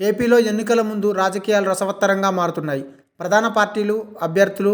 ఏపీలో ఎన్నికల ముందు రాజకీయాలు రసవత్తరంగా మారుతున్నాయి. ప్రధాన పార్టీలు, అభ్యర్థులు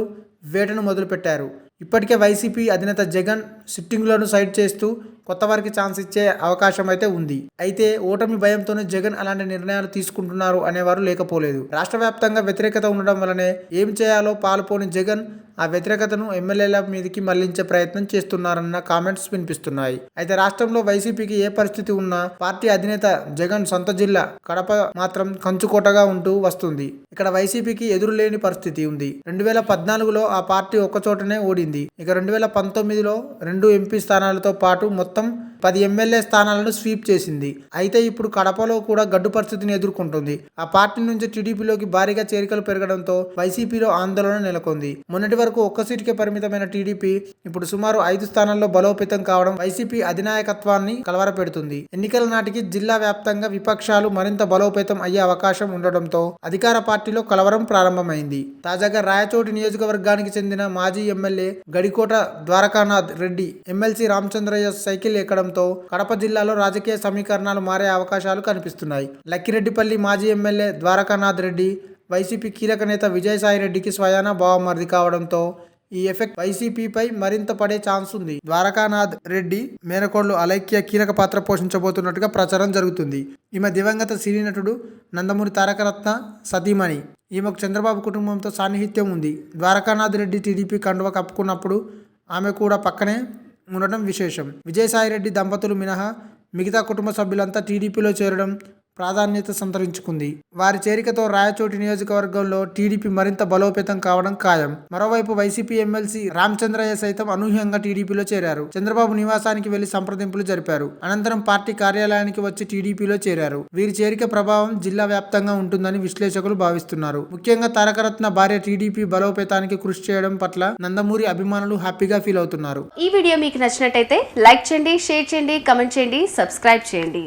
వేటను మొదలుపెట్టారు. ఇప్పటికే వైసీపీ అధినేత జగన్ సిట్టింగులను సైడ్ చేస్తూ కొత్త వారికి ఛాన్స్ ఇచ్చే అవకాశం అయితే ఉంది. అయితే ఓటమి భయంతోనే జగన్ అలాంటి నిర్ణయాలు తీసుకుంటున్నారు అనేవారు లేకపోలేదు. రాష్ట్ర వ్యాప్తంగా వ్యతిరేకత ఉండడం వల్లనే ఏం చేయాలో పాలుపోని జగన్ ఆ వ్యతిరేకతను ఎమ్మెల్యేల మీదకి మళ్లించే ప్రయత్నం చేస్తున్నారన్న కామెంట్స్ వినిపిస్తున్నాయి. అయితే రాష్ట్రంలో వైసీపీకి ఏ పరిస్థితి ఉన్నా పార్టీ అధినేత జగన్ సొంత జిల్లా కడప మాత్రం కంచుకోటగా ఉంటూ వస్తుంది. ఇక్కడ వైసీపీకి ఎదురులేని పరిస్థితి ఉంది. 2014లో ఆ పార్టీ ఒక్కచోటనే ఓడింది. ఇక 2019లో 2 ఎంపీ స్థానాలతో పాటు మొత్తం 10 ఎమ్మెల్యే స్థానాలను స్వీప్ చేసింది. అయితే ఇప్పుడు కడపలో కూడా గడ్డు పరిస్థితిని ఎదుర్కొంటుంది. ఆ పార్టీ నుంచి టీడీపీలోకి భారీగా చేరికలు పెరగడంతో వైసీపీలో ఆందోళన నెలకొంది. మొన్నటి వరకు ఒక్క సీటుకే పరిమితమైన టీడీపీ ఇప్పుడు సుమారు 5 స్థానాల్లో బలోపేతం కావడం వైసీపీ అధినాయకత్వాన్ని కలవరపెడుతుంది. ఎన్నికల నాటికి జిల్లా వ్యాప్తంగా విపక్షాలు మరింత బలోపేతం అయ్యే అవకాశం ఉండడంతో అధికార పార్టీలో కలవరం ప్రారంభమైంది. తాజాగా రాయచోటి నియోజకవర్గానికి చెందిన మాజీ MLA Gadikota Dwarakanath Reddy MLC Ramachandraiah cycle ఎక్కడంతో కడప జిల్లాలో రాజకీయ సమీకరణాలు మారే అవకాశాలు కనిపిస్తున్నాయి. లక్కిరెడ్డిపల్లి మాజీ ఎమ్మెల్యే ద్వారకానాథ్ రెడ్డి వైసీపీ కీలక నేత విజయసాయి రెడ్డికి స్వయానా బావమరిది కావడంతో ఈ ఎఫెక్ట్ వైసీపీపై మరింత పడే ఛాన్స్ ఉంది. ద్వారకానాథ్ రెడ్డి మేనకోళ్లు అలైక్య కీలక పాత్ర పోషించబోతున్నట్టుగా ప్రచారం జరుగుతుంది. ఈమె దివంగత సినీ నటుడు నందమూరి తారకరత్న సతీమణి. ఈమెకు చంద్రబాబు కుటుంబంతో సాన్నిహిత్యం ఉంది. ద్వారకానాథ్ రెడ్డి టీడీపీ కండువా కప్పుకున్నప్పుడు ఆమె కూడా పక్కనే ఉండడం విశేషం. విజయసాయిరెడ్డి దంపతులు మినహా మిగతా కుటుంబ సభ్యులంతా టీడీపీలో చేరడం ప్రాధాన్యత సంతరించుకుంది. వారి చేరికతో రాయచోటి నియోజకవర్గంలో టీడీపీ మరింత బలోపేతం కావడం ఖాయం. మరోవైపు వైసీపీ ఎమ్మెల్సీ రామచంద్రయ్య సైతం అనూహ్యంగా టీడీపీలో చేరారు. చంద్రబాబు నివాసానికి వెళ్లి సంప్రదింపులు జరిపారు. అనంతరం పార్టీ కార్యాలయానికి వచ్చి టీడీపీలో చేరారు. వీరి చేరిక ప్రభావం జిల్లా వ్యాప్తంగా ఉంటుందని విశ్లేషకులు భావిస్తున్నారు. ముఖ్యంగా తారకరత్న భార్య టీడీపీ బలోపేతానికి కృషి చేయడం పట్ల నందమూరి అభిమానులు హ్యాపీగా ఫీల్ అవుతున్నారు. ఈ వీడియో మీకు నచ్చినట్టయితే లైక్ చేయండి, షేర్ చేయండి, కమెంట్ చేయండి, సబ్స్క్రైబ్ చేయండి.